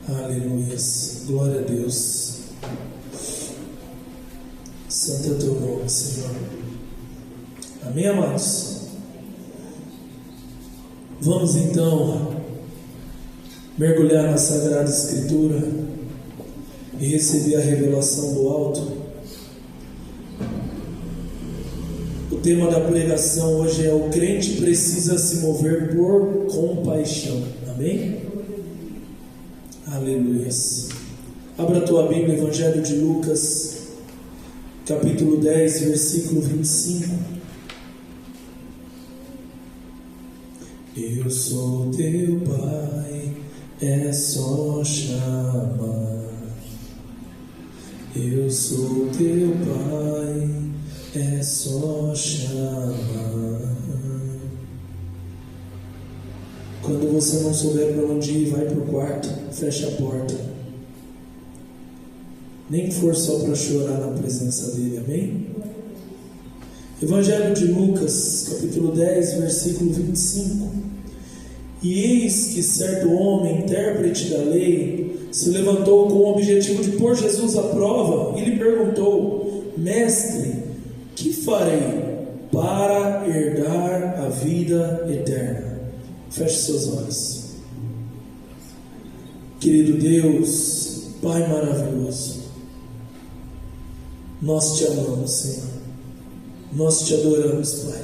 Aleluias, glória a Deus. Santo é teu nome, Senhor. Amém, amados? Vamos então mergulhar na Sagrada Escritura e receber a revelação do alto. O tema da pregação hoje é: o crente precisa se mover por compaixão. Amém? Aleluias. Abra a tua Bíblia, Evangelho de Lucas, capítulo 10, versículo 25. Eu sou teu Pai, é só chamar. Eu sou teu Pai, é só chamar. Quando você não souber para onde ir, vai para o quarto, fecha a porta. Nem que for só para chorar na presença dele, amém? Evangelho de Lucas, capítulo 10, versículo 25. E eis que certo homem, intérprete da lei, se levantou com o objetivo de pôr Jesus à prova e lhe perguntou: Mestre, que farei para herdar a vida eterna? Feche seus olhos. Querido Deus, Pai maravilhoso, nós te amamos, Senhor. Nós te adoramos, Pai.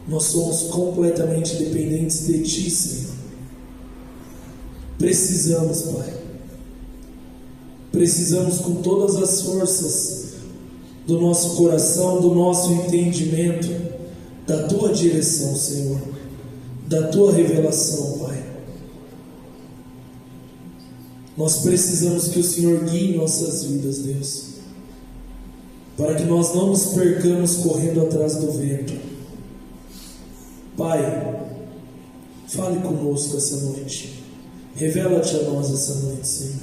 Nós somos completamente dependentes de Ti, Senhor. Precisamos, Pai. Precisamos com todas as forças do nosso coração, do nosso entendimento, da Tua direção, Senhor, da Tua revelação, Pai. Nós precisamos que o Senhor guie nossas vidas, Deus, para que nós não nos percamos correndo atrás do vento. Pai, fale conosco essa noite. Revela-te a nós essa noite, Senhor.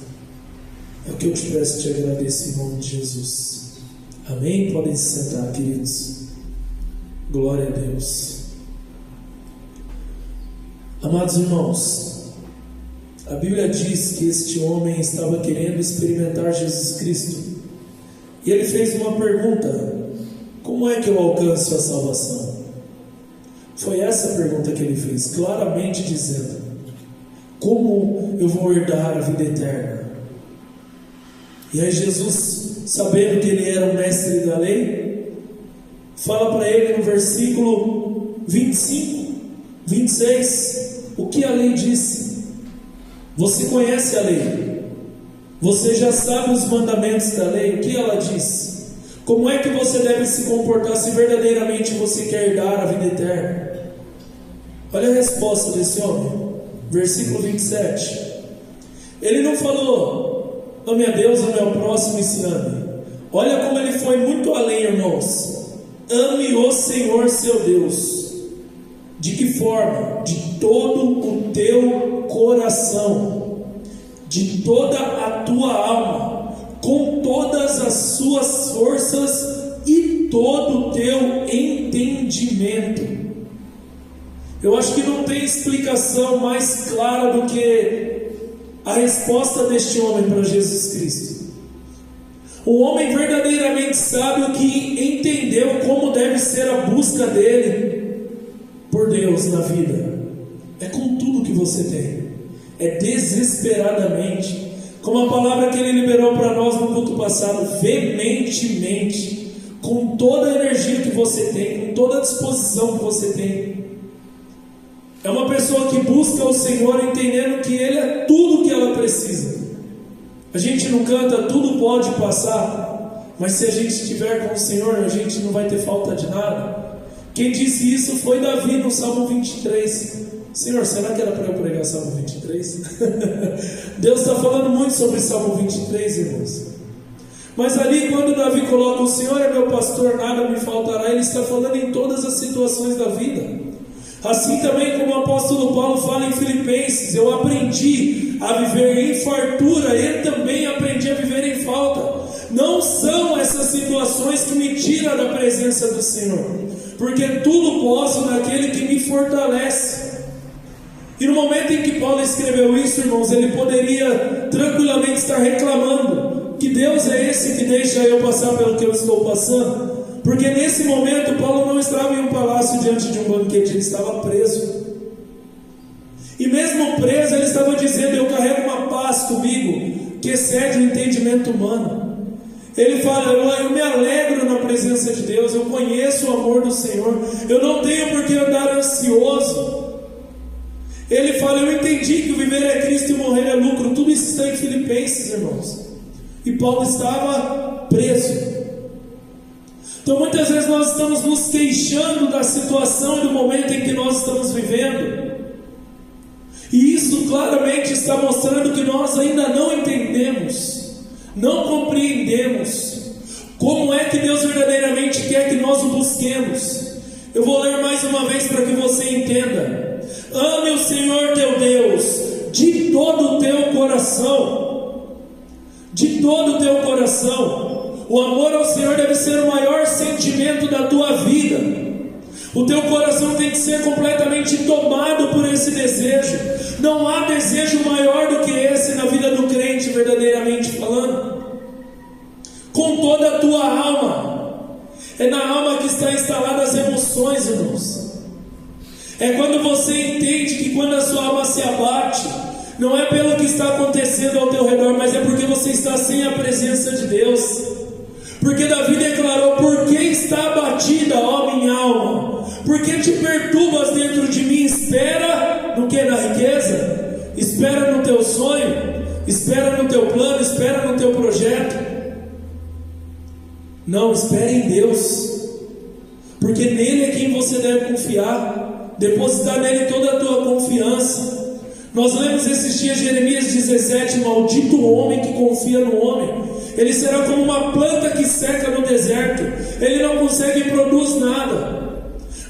É o que eu te peço e te agradeço em nome de Jesus. Amém? Podem se sentar, queridos. Glória a Deus. Amados irmãos, a Bíblia diz que este homem estava querendo experimentar Jesus Cristo. E ele fez uma pergunta: como é que eu alcanço a salvação? Foi essa a pergunta que ele fez, claramente dizendo: como eu vou herdar a vida eterna? E aí Jesus, sabendo que ele era o mestre da lei, fala para ele no versículo 25, 26, o que a lei disse. Você conhece a lei, você já sabe os mandamentos da lei, o que ela diz? Como é que você deve se comportar se verdadeiramente você quer herdar a vida eterna? Olha a resposta desse homem, versículo 27. Ele não falou: ame a Deus, ame ao próximo e se ame. Olha como ele foi muito além, irmãos. Ame o Senhor seu Deus. De que forma? De todo o teu coração, de toda a tua alma, com todas as suas forças e todo o teu entendimento. Eu acho que não tem explicação mais clara do que a resposta deste homem para Jesus Cristo. Um homem verdadeiramente sábio que entendeu como deve ser a busca dele por Deus na vida. É com tudo que você tem, é desesperadamente, como a palavra que ele liberou para nós no culto passado, veementemente, com toda a energia que você tem, com toda a disposição que você tem. É uma pessoa que busca o Senhor entendendo que Ele é tudo o que ela precisa. A gente não canta tudo pode passar, mas se a gente estiver com o Senhor, a gente não vai ter falta de nada. Quem disse isso foi Davi no Salmo 23. Senhor, será que era para eu pregar Salmo 23? Deus está falando muito sobre Salmo 23, irmãos. Mas ali, quando Davi coloca o Senhor é meu pastor, nada me faltará, ele está falando em todas as situações da vida. Assim também como o apóstolo Paulo fala em Filipenses: eu aprendi a viver em fartura e também aprendi a viver em falta. Não são essas situações que me tiram da presença do Senhor, porque tudo posso naquele que me fortalece. E no momento em que Paulo escreveu isso, irmãos, ele poderia tranquilamente estar reclamando: que Deus é esse que deixa eu passar pelo que eu estou passando? Porque nesse momento Paulo não estava em um palácio diante de um banquete, ele estava preso. E mesmo preso, ele estava dizendo: eu carrego uma paz comigo que excede o entendimento humano. Ele fala: eu me alegro na presença de Deus, eu conheço o amor do Senhor, eu não tenho por que andar ansioso. Ele fala: eu entendi que o viver é Cristo e o morrer é lucro. Tudo isso está em Filipenses, irmãos. E Paulo estava preso. Então muitas vezes nós estamos nos queixando da situação e do momento em que nós estamos vivendo, e isso claramente está mostrando que nós ainda não entendemos, não compreendemos como é que Deus verdadeiramente quer que nós o busquemos. Eu vou ler mais uma vez para que você entenda: ame o Senhor teu Deus de todo o teu coração, de todo o teu coração. O amor ao Senhor deve ser o maior sentimento da tua vida. O teu coração tem que ser completamente tomado por esse desejo. Não há desejo maior do que esse na vida do crente, verdadeiramente falando. Com toda a tua alma. É na alma que está instalada as emoções, irmãos. É quando você entende que quando a sua alma se abate, não é pelo que está acontecendo ao teu redor, mas é porque você está sem a presença de Deus. Porque Davi declarou: por que está abatida, ó minha alma? Por que te perturbas dentro de mim? Espera no que? Na riqueza? Espera no teu sonho? Espera no teu plano? Espera no teu projeto? Não, espere em Deus, porque nele é quem você deve confiar, depositar nele toda a tua confiança. Nós lemos esses dias Jeremias 17: maldito o homem que confia no homem, ele será como uma planta que seca no deserto, ele não consegue e produz nada.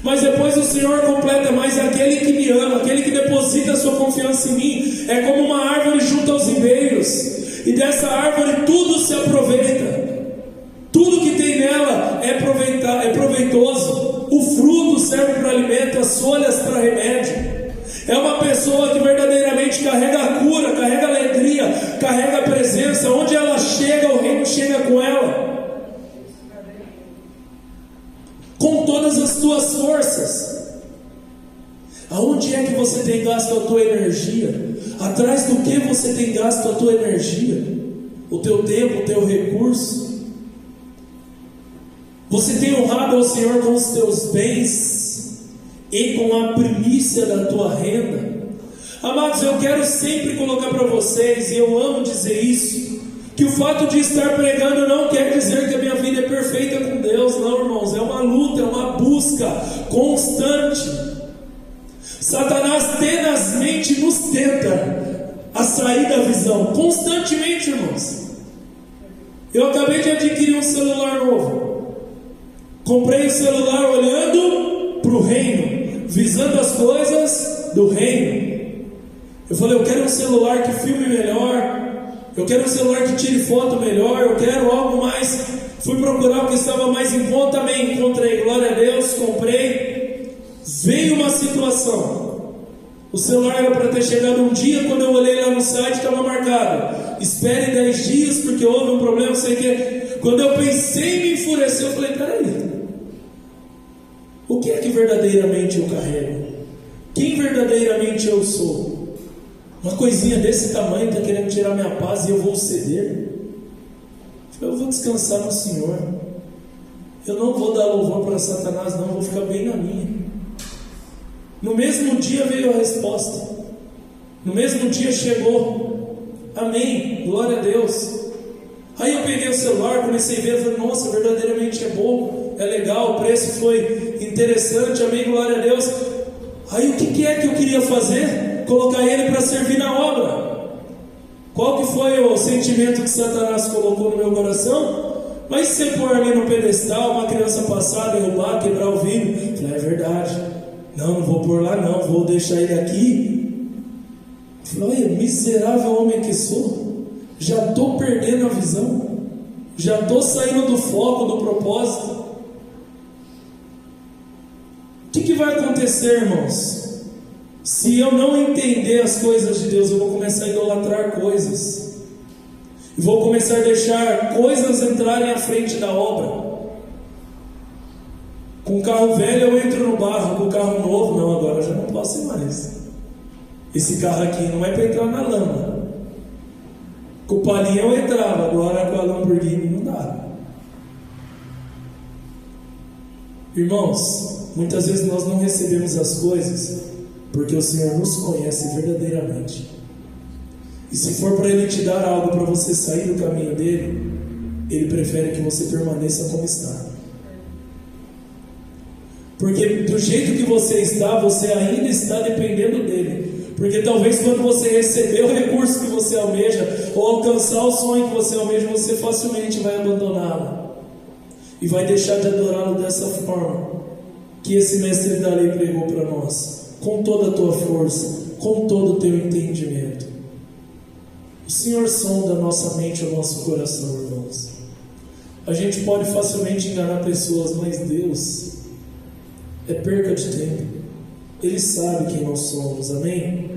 Mas depois o Senhor completa: mas aquele que me ama, aquele que deposita a sua confiança em mim, é como uma árvore junto aos ribeiros, e dessa árvore tudo se aproveita, tudo que tem nela é proveitoso, o fruto serve para alimento, as folhas para remédio. É uma pessoa que verdadeiramente carrega a cura, carrega a alegria, carrega a presença. Onde ela chega, o reino chega com ela, com todas as tuas forças. Aonde é que você tem gasto a tua energia? Atrás do que você tem gasto a tua energia? O teu tempo, o teu recurso? Você tem honrado ao Senhor com os teus bens e com a primícia da tua renda? Amados, eu quero sempre colocar para vocês, e eu amo dizer isso, que o fato de estar pregando não quer dizer que a minha vida é perfeita com Deus. Não, irmãos, é uma luta, é uma busca constante. Satanás tenazmente nos tenta a sair da visão, constantemente, irmãos. Eu acabei de adquirir um celular novo. Comprei o celular olhando para o reino, visando as coisas do reino. Eu falei: eu quero um celular que filme melhor, eu quero um celular que tire foto melhor, eu quero algo mais. Fui procurar o que estava mais em conta, também encontrei, glória a Deus, comprei. Veio uma situação, o celular era para ter chegado um dia, quando eu olhei lá no site estava marcado: espere 10 dias porque houve um problema, não sei o que. Quando eu pensei em me enfurecer, eu falei: peraí, o que é que verdadeiramente eu carrego? Quem verdadeiramente eu sou? Uma coisinha desse tamanho está querendo tirar minha paz e eu vou ceder? Eu vou descansar no Senhor. Eu não vou dar louvor para Satanás, não, vou ficar bem na minha. No mesmo dia veio a resposta. No mesmo dia chegou. Amém, glória a Deus. Aí eu peguei o celular, comecei a ver, falei: nossa, verdadeiramente é bom, é legal, o preço foi interessante, amém, glória a Deus. Aí o que é que eu queria fazer? Colocar ele para servir na obra. Qual que foi o sentimento que Satanás colocou no meu coração? Mas se você pôr ali no pedestal, uma criança passar, derrubar, quebrar o vidro, falei: é verdade, não vou pôr lá não, vou deixar ele aqui. Falei: olha, miserável homem que sou, já estou perdendo a visão, já estou saindo do foco, do propósito. O que vai acontecer, irmãos? Se eu não entender as coisas de Deus, eu vou começar a idolatrar coisas. E vou começar a deixar coisas entrarem à frente da obra. Com o carro velho eu entro no barro, com o carro novo, não, agora eu já não posso ir mais. Esse carro aqui não é para entrar na lama. Com o Palio eu entrava, agora com a Lamborghini não dá. Irmãos, muitas vezes nós não recebemos as coisas porque o Senhor nos conhece verdadeiramente. E se for para Ele te dar algo para você sair do caminho dele, Ele prefere que você permaneça como está. Porque do jeito que você está, você ainda está dependendo dele. Porque talvez quando você receber o recurso que você almeja, ou alcançar o sonho que você almeja, você facilmente vai abandoná-lo. E vai deixar de adorá-lo dessa forma que esse mestre da lei pregou para nós. Com toda a tua força, com todo o teu entendimento. O Senhor sonda a nossa mente e o nosso coração, irmãos. A gente pode facilmente enganar pessoas, mas Deus é perca de tempo. Ele sabe quem nós somos, amém?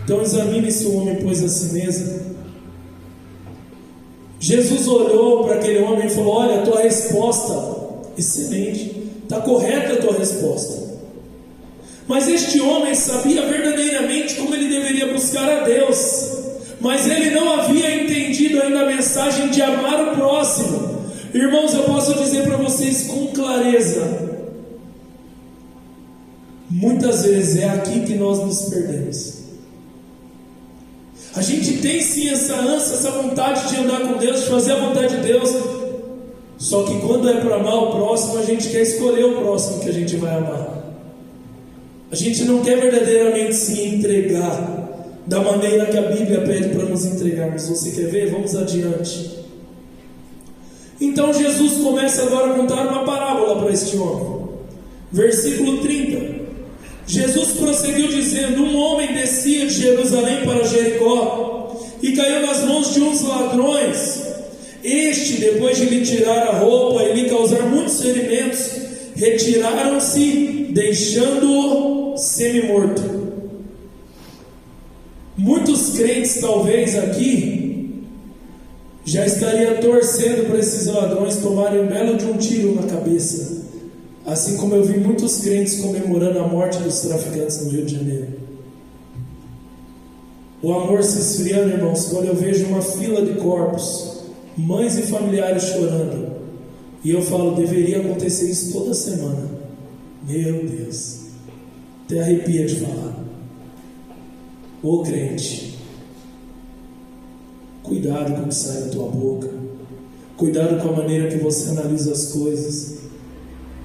Então examine se o homem pôs a si mesmo. Jesus olhou para aquele homem e falou: olha, a tua resposta, excelente, está correta a tua resposta. Mas este homem sabia verdadeiramente como ele deveria buscar a Deus, mas ele não havia entendido ainda a mensagem de amar o próximo. Irmãos, eu posso dizer para vocês com clareza, muitas vezes é aqui que nós nos perdemos. A gente tem sim essa ânsia, essa vontade de andar com Deus, de fazer a vontade de Deus, só que quando é para amar o próximo, a gente quer escolher o próximo que a gente vai amar. A gente não quer verdadeiramente se entregar da maneira que a Bíblia pede para nos entregarmos. Você quer ver? Vamos adiante. Então Jesus começa agora a contar uma parábola para este homem. Versículo 30. Jesus prosseguiu dizendo: um homem descia de Jerusalém para Jericó e caiu nas mãos de uns ladrões. Este, depois de lhe tirar a roupa e lhe causar muitos ferimentos, retiraram-se, deixando-o semi-morto. Muitos crentes, talvez aqui, já estariam torcendo para esses ladrões tomarem um belo de um tiro na cabeça. Assim como eu vi muitos crentes comemorando a morte dos traficantes no Rio de Janeiro. O amor se esfriando, irmãos, quando eu vejo uma fila de corpos, mães e familiares chorando, e eu falo, deveria acontecer isso toda semana. Meu Deus, até arrepia de falar. Ô crente, cuidado com o que sai da tua boca, cuidado com a maneira que você analisa as coisas.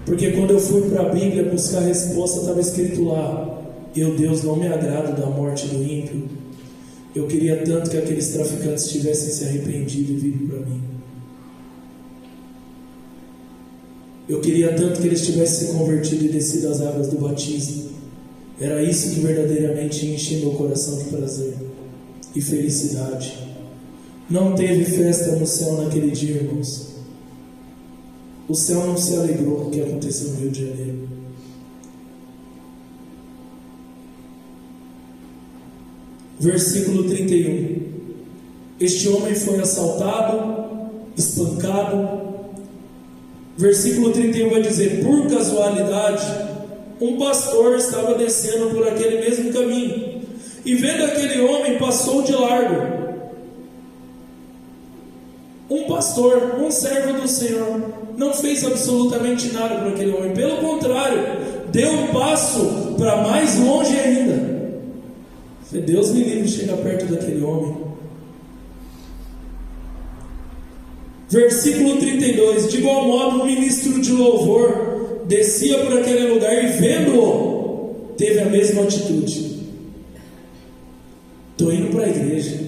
Porque quando eu fui para a Bíblia buscar a resposta, estava escrito lá: eu, Deus, não me agrado da morte do ímpio. Eu queria tanto que aqueles traficantes tivessem se arrependido e vindo para mim. Eu queria tanto que eles tivessem se convertido e descido às águas do batismo. Era isso que verdadeiramente enchia meu coração de prazer e felicidade. Não teve festa no céu naquele dia, irmãos. O céu não se alegrou com o que aconteceu no Rio de Janeiro. Versículo 31. Este homem foi assaltado, espancado. Versículo 31 vai dizer: por casualidade, um pastor estava descendo por aquele mesmo caminho, e vendo aquele homem, passou de largo. Um pastor, um servo do Senhor, não fez absolutamente nada para aquele homem. Pelo contrário, deu um passo para mais longe ainda. Deus me livre de chegar perto daquele homem. Versículo 32. De igual modo, um ministro de louvor descia por aquele lugar e, vendo-o, teve a mesma atitude. Estou indo para a igreja,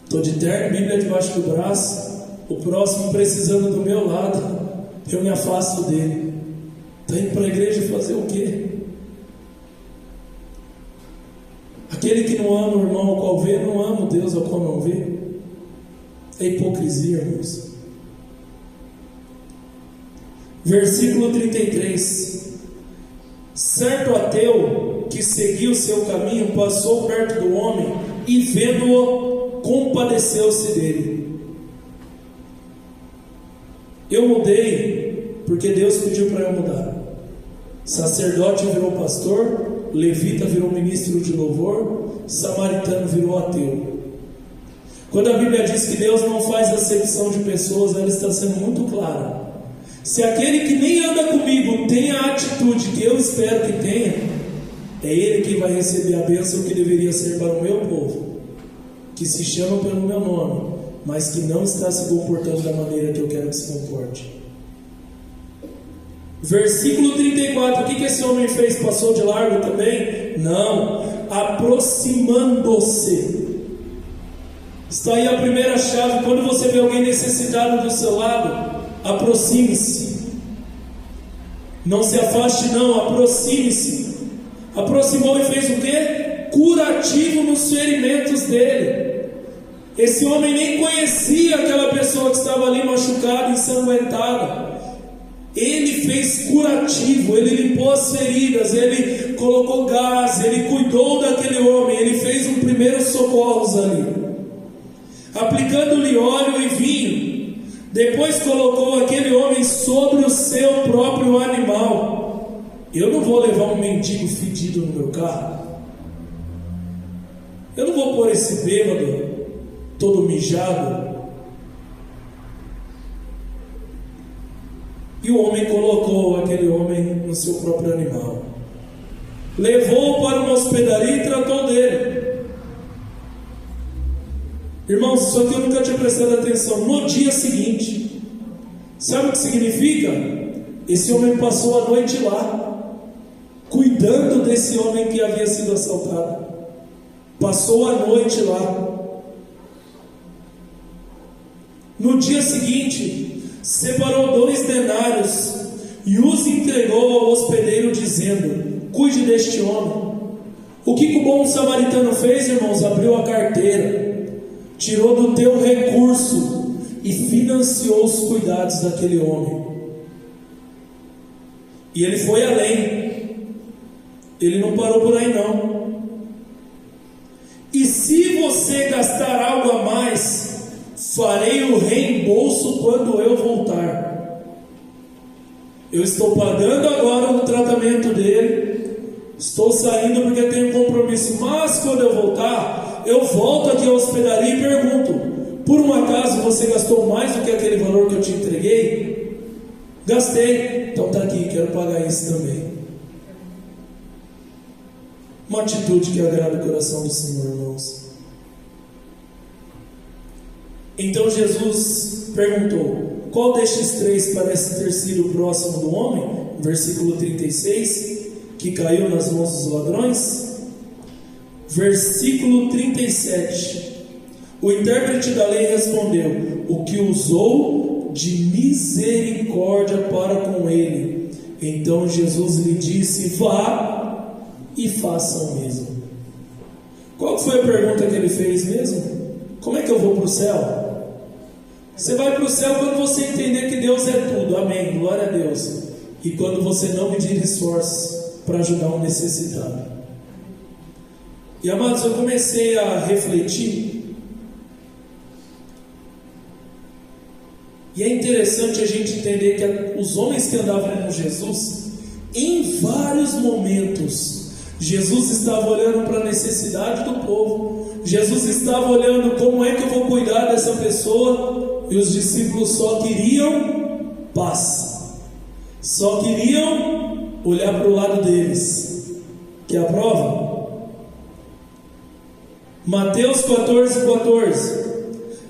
estou de terno, Bíblia debaixo do braço, o próximo precisando do meu lado, eu me afasto dele. Está indo para a igreja fazer o quê? Aquele que não ama o irmão ao qual vê, não ama o Deus ao qual não vê. É hipocrisia, irmãos. Versículo 33. Certo ateu que seguiu o seu caminho passou perto do homem e, vendo-o, compadeceu-se dele. Eu mudei porque Deus pediu para eu mudar. Sacerdote virou pastor, levita virou ministro de louvor, samaritano virou ateu. Quando a Bíblia diz que Deus não faz acepção de pessoas, ela está sendo muito clara. Se aquele que nem anda comigo tem a atitude que eu espero que tenha, é ele que vai receber a bênção que deveria ser para o meu povo, que se chama pelo meu nome, mas que não está se comportando da maneira que eu quero que se comporte. Versículo 34, o que esse homem fez? Passou de largo também? Não, aproximando-se. Está aí a primeira chave. Quando você vê alguém necessitado do seu lado, aproxime-se. Não se afaste não, aproxime-se. Aproximou e fez o quê? Curativo nos ferimentos dele. Esse homem nem conhecia aquela pessoa que estava ali machucada, ensanguentada. Ele fez curativo, ele limpou as feridas, ele colocou gás, ele cuidou daquele homem, ele fez um primeiro socorros ali, aplicando-lhe óleo e vinho. Depois colocou aquele homem sobre o seu próprio animal. Eu não vou levar um mendigo fedido no meu carro. Eu não vou pôr esse bêbado todo mijado. E o homem colocou aquele homem no seu próprio animal, levou-o para uma hospedaria e tratou dele. Irmãos, isso aqui eu nunca tinha prestado atenção. No dia seguinte, sabe o que significa? Esse homem passou a noite lá, cuidando desse homem que havia sido assaltado. Passou a noite lá. No dia seguinte, separou 2 denários e os entregou ao hospedeiro, dizendo: cuide deste homem. O que o bom samaritano fez, irmãos? Abriu a carteira, tirou do teu recurso e financiou os cuidados daquele homem. E ele foi além. Ele não parou por aí não. E se você gastar algo a mais, farei o reembolso quando eu voltar. Eu estou pagando agora o tratamento dele, estou saindo porque tenho compromisso, mas quando eu voltar, eu volto aqui à hospedaria e pergunto: por um acaso você gastou mais do que aquele valor que eu te entreguei? Gastei, então está aqui, quero pagar isso também. Uma atitude que agrada o coração do Senhor, irmãos. Então Jesus perguntou: qual destes 3 parece ter sido próximo do homem? Versículo 36, que caiu nas mãos dos ladrões. Versículo 37, o intérprete da lei respondeu: o que usou de misericórdia para com ele. Então Jesus lhe disse: vá e faça o mesmo. Qual foi a pergunta que ele fez mesmo? Como é que eu vou para o céu? Você vai para o céu quando você entender que Deus é tudo, amém, glória a Deus. E quando você não medir esforços para ajudar um necessitado. E amados, eu comecei a refletir, e é interessante a gente entender que os homens que andavam com Jesus, em vários momentos, Jesus estava olhando para a necessidade do povo, Jesus estava olhando como é que eu vou cuidar dessa pessoa. E os discípulos só queriam paz, só queriam olhar para o lado deles. Que a prova? Mateus 14:14.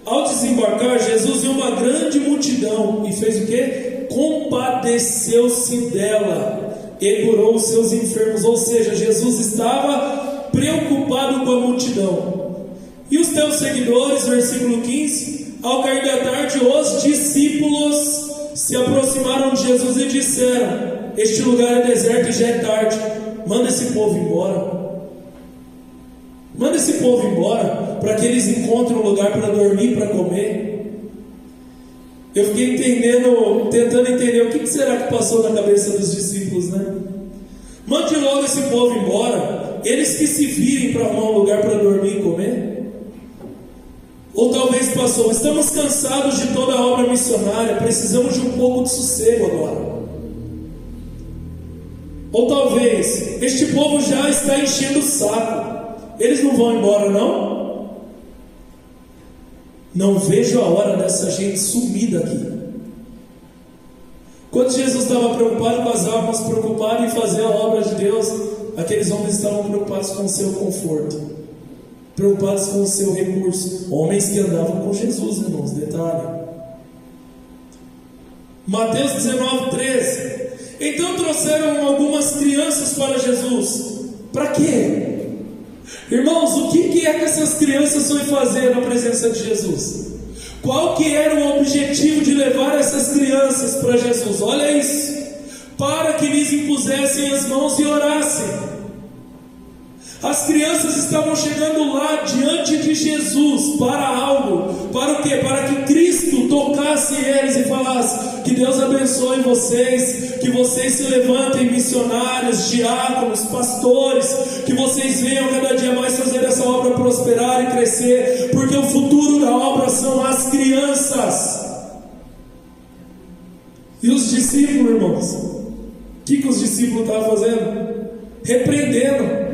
Ao desembarcar, Jesus viu uma grande multidão e fez o quê? Compadeceu-se dela e curou os seus enfermos. Ou seja, Jesus estava preocupado com a multidão. E os teus seguidores, versículo 15, ao cair da tarde, os discípulos se aproximaram de Jesus e disseram: este lugar é deserto e já é tarde, manda esse povo embora. Manda esse povo embora, para que eles encontrem um lugar para dormir, para comer. Eu fiquei tentando entender o que será que passou na cabeça dos discípulos, né? Mande logo esse povo embora, eles que se virem para arrumar um lugar para dormir e comer. Ou talvez, pastor, estamos cansados de toda a obra missionária, precisamos de um pouco de sossego agora. Ou talvez, este povo já está enchendo o saco, eles não vão embora não? Não vejo a hora dessa gente sumir daqui. Quando Jesus estava preocupado com as almas, preocupado em fazer a obra de Deus, aqueles homens estavam preocupados com o seu conforto, preocupados com o seu recurso. Homens que andavam com Jesus, irmãos, detalhe. Mateus 19:13. Então trouxeram algumas crianças para Jesus. Para quê? Irmãos, o que é que essas crianças foram fazer na presença de Jesus? Qual que era o objetivo de levar essas crianças para Jesus? Olha isso. Para que lhes impusessem as mãos e orassem. As crianças estavam chegando lá diante de Jesus para algo. Para o quê? Para que Cristo tocasse eles e falasse: que Deus abençoe vocês, que vocês se levantem missionários, diáconos, pastores, que vocês venham cada dia mais fazer essa obra prosperar e crescer, porque o futuro da obra são as crianças. E os discípulos, irmãos, o que os discípulos estavam fazendo? Repreendendo.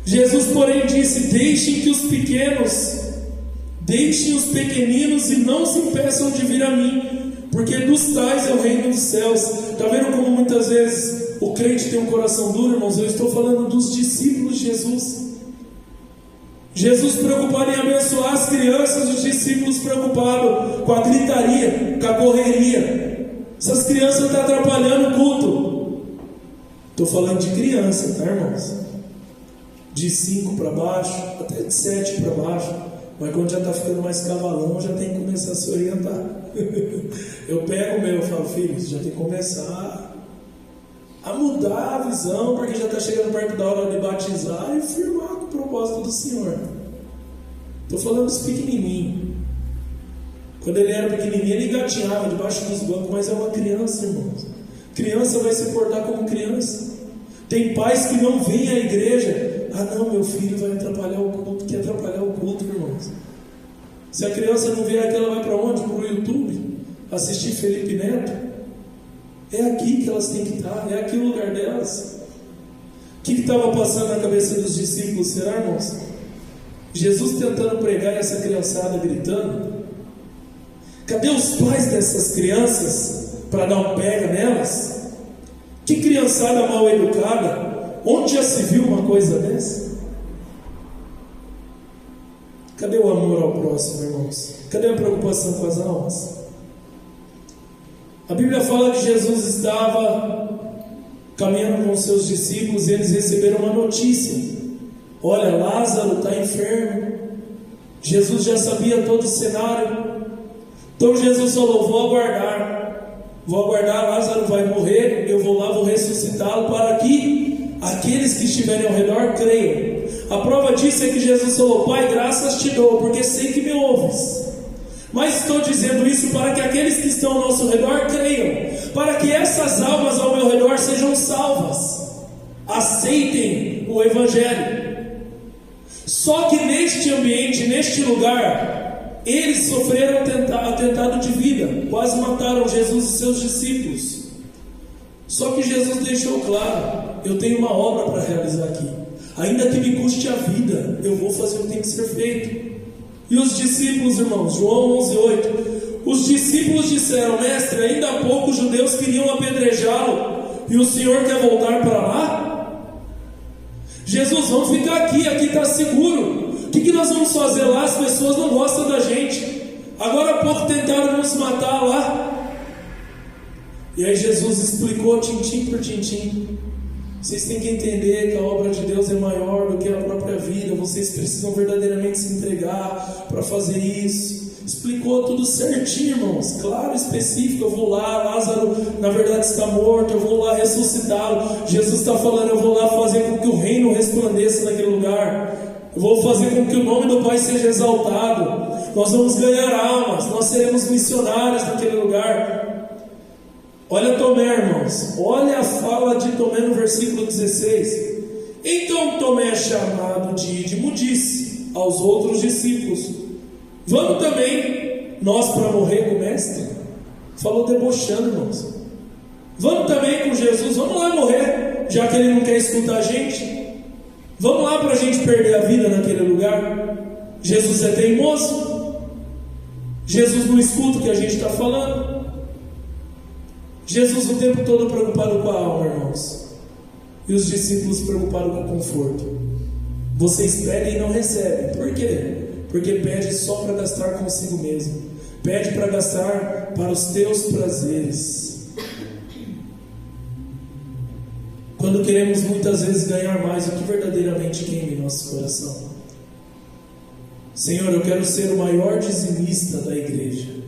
Jesus, porém, disse: deixem que os pequenos, deixem os pequeninos e não se impeçam de vir a mim, porque dos tais é o reino dos céus. Está vendo como muitas vezes o crente tem um coração duro, irmãos? Eu estou falando dos discípulos de Jesus. Jesus preocupado em abençoar as crianças, os discípulos preocupados com a gritaria, com a correria. Essas crianças estão atrapalhando o culto. Estou falando de criança, tá, irmãos? De 5 para baixo, até de 7 para baixo. Mas quando já está ficando mais cavalão, já tem que começar a se orientar. Eu pego o meu, eu falo: filhos, já tem que começar a mudar a visão, porque já está chegando perto da hora de batizar e firmar com o propósito do Senhor. Estou falando dos pequenininhos. Quando ele era pequenininho, ele engatinhava debaixo dos bancos, mas é uma criança, irmãos. Criança vai se portar como criança. Tem pais que não vêm à igreja. Ah não, meu filho vai atrapalhar o culto. Quer atrapalhar o culto, irmãos? Se a criança não vier aqui, ela vai para onde? Para o YouTube? Assistir Felipe Neto? É aqui que elas têm que estar. É aqui o lugar delas. O que estava passando na cabeça dos discípulos? Será, irmãos? Jesus tentando pregar e essa criançada gritando? Cadê os pais dessas crianças para dar um pega nelas? Que criançada mal educada! Onde já se viu uma coisa dessa? Cadê o amor ao próximo, irmãos? Cadê a preocupação com as almas? A Bíblia fala que Jesus estava caminhando com os seus discípulos e eles receberam uma notícia: olha, Lázaro está enfermo. Jesus já sabia todo o cenário. Então Jesus falou: vou aguardar, Lázaro vai morrer, eu vou lá, vou ressuscitá-lo, para que aqueles que estiverem ao redor creiam. A prova disso é que Jesus falou: Pai, graças te dou, porque sei que me ouves, mas estou dizendo isso para que aqueles que estão ao nosso redor creiam, para que essas almas ao meu redor sejam salvas, aceitem o Evangelho. Só que neste ambiente, neste lugar, eles sofreram atentado de vida, quase mataram Jesus e seus discípulos. Só que Jesus deixou claro: eu tenho uma obra para realizar aqui, ainda que me custe a vida, eu vou fazer o que tem que ser feito. E os discípulos, irmãos, João 11:8, os discípulos disseram: mestre, ainda há pouco os judeus queriam apedrejá-lo, e o Senhor quer voltar para lá? Jesus, vamos ficar aqui está seguro. O que nós vamos fazer lá? As pessoas não gostam da gente. Agora há pouco tentaram nos matar lá. E aí Jesus explicou tintim por tintim: vocês têm que entender que a obra de Deus é maior do que a própria vida. Vocês precisam verdadeiramente se entregar para fazer isso. Explicou tudo certinho, irmãos, claro, específico. Eu vou lá, Lázaro na verdade está morto, eu vou lá ressuscitá-lo. Jesus está falando: eu vou lá fazer com que o reino resplandeça naquele lugar. Eu vou fazer com que o nome do Pai seja exaltado. Nós vamos ganhar almas, nós seremos missionários naquele lugar. Olha Tomé, irmãos, olha a fala de Tomé no versículo 16. Então Tomé, chamado Dídimo, disse aos outros discípulos: vamos também nós para morrer com o mestre? Falou debochando, irmãos. Vamos também com Jesus, vamos lá morrer, já que ele não quer escutar a gente. Vamos lá para a gente perder a vida naquele lugar. Jesus é teimoso. Jesus não escuta o que a gente está falando. Jesus o tempo todo preocupado com a alma, irmãos. E os discípulos preocupados com o conforto. Vocês pedem e não recebem. Por quê? Porque pede só para gastar consigo mesmo. Pede para gastar para os teus prazeres. Quando queremos muitas vezes ganhar mais, o que verdadeiramente queima em nosso coração? Senhor, eu quero ser o maior dizimista da igreja.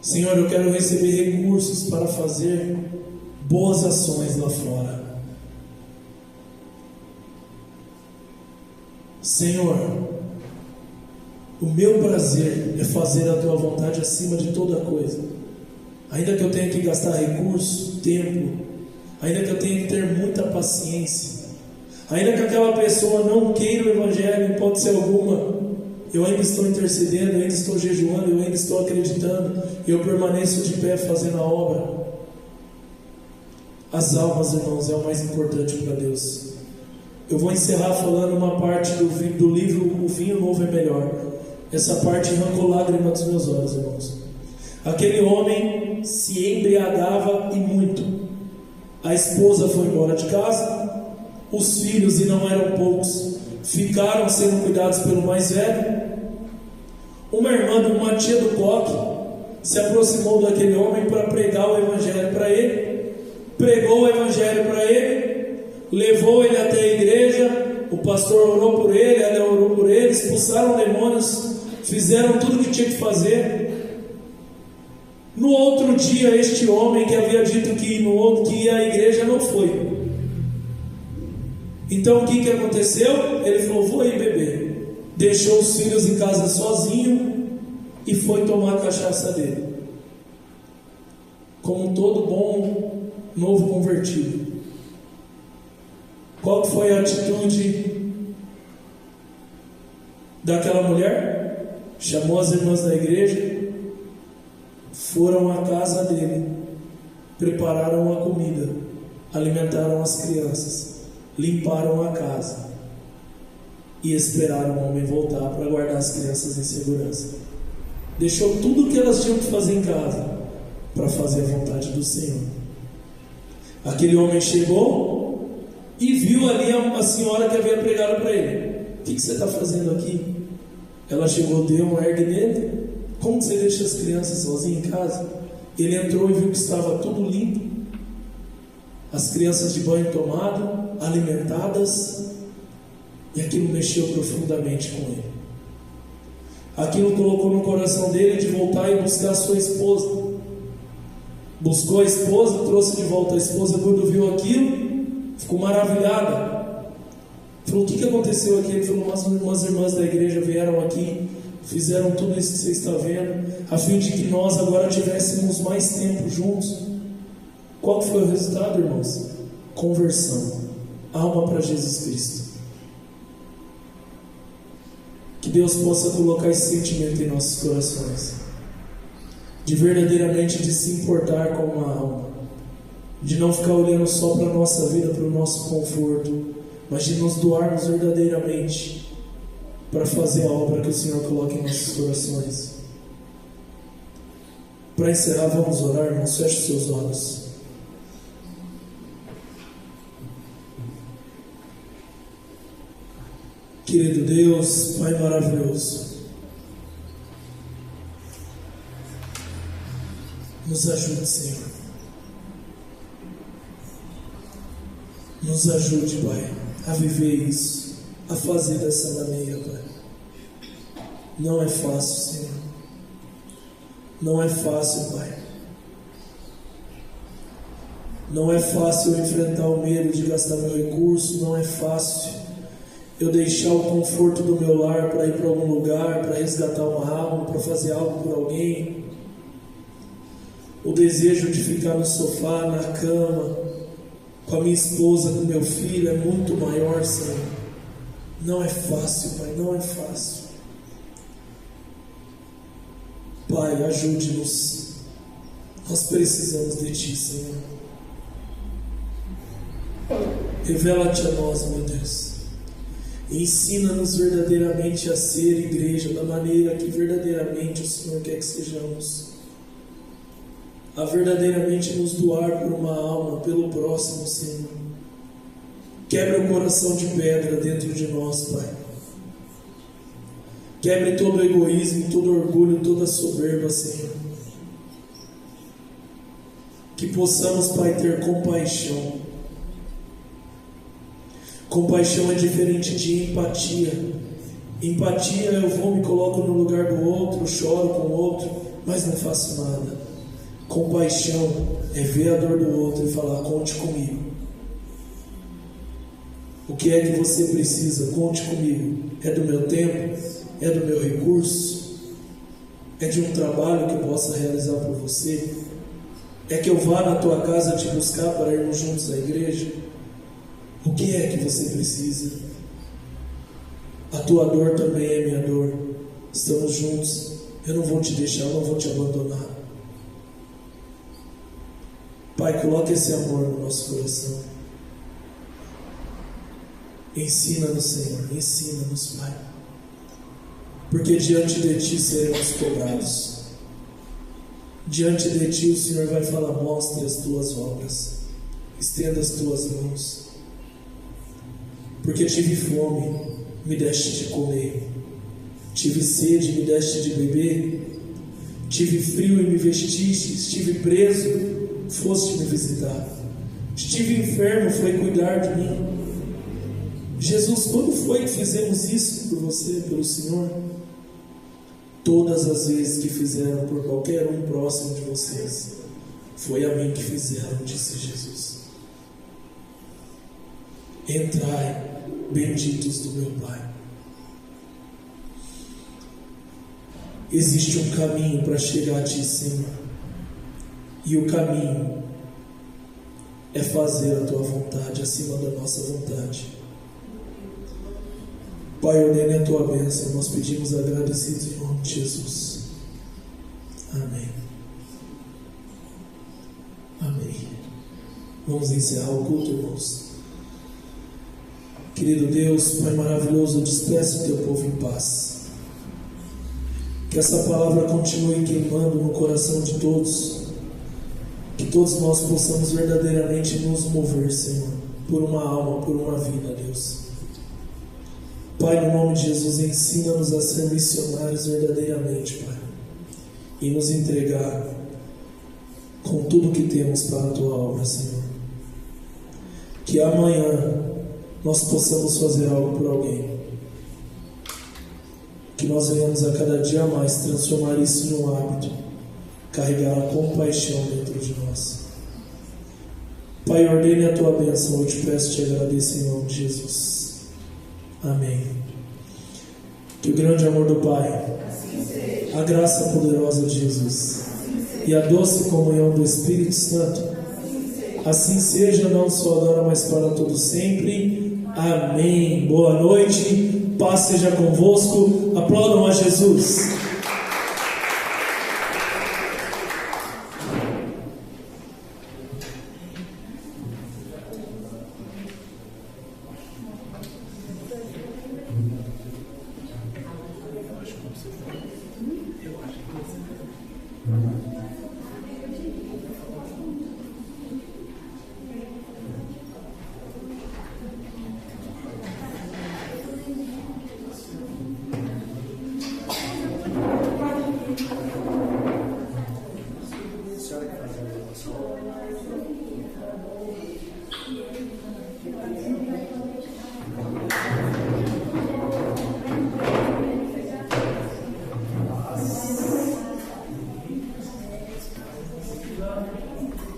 Senhor, eu quero receber recursos para fazer boas ações lá fora. Senhor, o meu prazer é fazer a tua vontade acima de toda coisa. Ainda que eu tenha que gastar recurso, tempo, ainda que eu tenha que ter muita paciência, ainda que aquela pessoa não queira o Evangelho em hipótese alguma, eu ainda estou intercedendo, eu ainda estou jejuando, eu ainda estou acreditando, e eu permaneço de pé fazendo a obra. As almas, irmãos, é o mais importante para Deus. Eu vou encerrar falando uma parte do livro O Vinho Novo é Melhor. Essa parte arrancou lágrimas dos meus olhos, irmãos. Aquele homem se embriagava e muito. A esposa foi embora de casa, os filhos, e não eram poucos, ficaram sendo cuidados pelo mais velho. Uma tia do coque, se aproximou daquele homem para pregar o Evangelho para ele. Pregou o Evangelho para ele, levou ele até a igreja. O pastor orou por ele, ela orou por ele, expulsaram demônios, fizeram tudo o que tinha que fazer. No outro dia, este homem que havia dito que ia à igreja não foi. Então o que aconteceu? Ele falou: vou ir beber. Deixou os filhos em casa sozinho e foi tomar a cachaça dele, como todo bom novo convertido. Qual foi a atitude daquela mulher? Chamou as irmãs da igreja, foram à casa dele, prepararam a comida, alimentaram as crianças, limparam a casa e esperaram o homem voltar para guardar as crianças em segurança. Deixou tudo o que elas tinham que fazer em casa para fazer a vontade do Senhor. Aquele homem chegou e viu ali a senhora que havia pregado para ele. O que você está fazendo aqui? Ela chegou, deu um ergue nele. Como você deixa as crianças sozinhas em casa? Ele entrou e viu que estava tudo limpo, as crianças de banho tomado, alimentadas, e aquilo mexeu profundamente com ele. Aquilo colocou no coração dele de voltar e buscar a sua esposa. Buscou a esposa, trouxe de volta a esposa. Quando viu aquilo, ficou maravilhada. Falou: o que aconteceu aqui? Ele falou: umas irmãs da igreja vieram aqui, fizeram tudo isso que você está vendo, a fim de que nós agora tivéssemos mais tempo juntos. Qual foi o resultado, irmãos? Conversão, alma para Jesus Cristo. Que Deus possa colocar esse sentimento em nossos corações, de verdadeiramente de se importar com uma alma, de não ficar olhando só para a nossa vida, para o nosso conforto, mas de nos doarmos verdadeiramente para fazer a obra que o Senhor coloca em nossos corações. Para encerrar, vamos orar, irmãos. Feche seus olhos. Querido Deus, Pai maravilhoso, nos ajude, Senhor. Nos ajude, Pai, a viver isso, a fazer dessa maneira, Pai. Não é fácil, Senhor. Não é fácil, Pai. Não é fácil eu enfrentar o medo de gastar meu recurso. Não é fácil eu deixar o conforto do meu lar para ir para algum lugar, para resgatar uma alma, para fazer algo por alguém. O desejo de ficar no sofá, na cama, com a minha esposa, com meu filho, é muito maior, Senhor. Não é fácil, Pai, não é fácil. Pai, ajude-nos. Nós precisamos de Ti, Senhor. Revela-te a nós, meu Deus. Ensina-nos verdadeiramente a ser igreja da maneira que verdadeiramente o Senhor quer que sejamos. A verdadeiramente nos doar por uma alma, pelo próximo, Senhor. Quebra o coração de pedra dentro de nós, Pai. Quebre todo o egoísmo, todo o orgulho, toda a soberba, Senhor. Que possamos, Pai, ter compaixão. Compaixão é diferente de empatia. Empatia, eu vou, me coloco no lugar do outro, choro com o outro, mas não faço nada. Compaixão é ver a dor do outro e falar: conte comigo. O que é que você precisa? Conte comigo. É do meu tempo? É do meu recurso? É de um trabalho que eu possa realizar por você? É que eu vá na tua casa te buscar para irmos juntos à igreja? O que é que você precisa? A tua dor também é minha dor. Estamos juntos. Eu não vou te deixar, eu não vou te abandonar. Pai, coloca esse amor no nosso coração. Ensina-nos, Senhor, ensina-nos, Pai. Porque diante de Ti seremos cobrados. Diante de Ti o Senhor vai falar: mostre as Tuas obras, estenda as Tuas mãos. Porque tive fome, me deste de comer. Tive sede, me deste de beber. Tive frio e me vestiste. Estive preso, foste me visitar. Estive enfermo, foi cuidar de mim. Jesus, quando foi que fizemos isso por você, pelo Senhor? Todas as vezes que fizeram por qualquer um próximo de vocês, foi a mim que fizeram, disse Jesus. Entrai, benditos do meu Pai. Existe um caminho para chegar a Ti, Senhor. E o caminho é fazer a Tua vontade acima da nossa vontade. Pai, ordene a Tua bênção. Nós pedimos agradecidos em nome de Jesus. Amém. Amém. Vamos encerrar o culto, irmãos. Querido Deus, Pai maravilhoso, despeça o Teu povo em paz. Que essa palavra continue queimando no coração de todos. Que todos nós possamos verdadeiramente nos mover, Senhor, por uma alma, por uma vida, Deus. Pai, no nome de Jesus, ensina-nos a ser missionários verdadeiramente, Pai. E nos entregar com tudo que temos para a Tua obra, Senhor. Que amanhã nós possamos fazer algo por alguém. Que nós venhamos a cada dia mais transformar isso em um hábito, carregar a compaixão dentro de nós. Pai, ordene a Tua bênção, eu te peço e te agradeço em nome de Jesus. Amém. Que o grande amor do Pai, a graça poderosa de Jesus e a doce comunhão do Espírito Santo, assim seja, não só agora, mas para todo sempre. Amém. Boa noite, paz seja convosco. Aplaudam a Jesus. Thank you.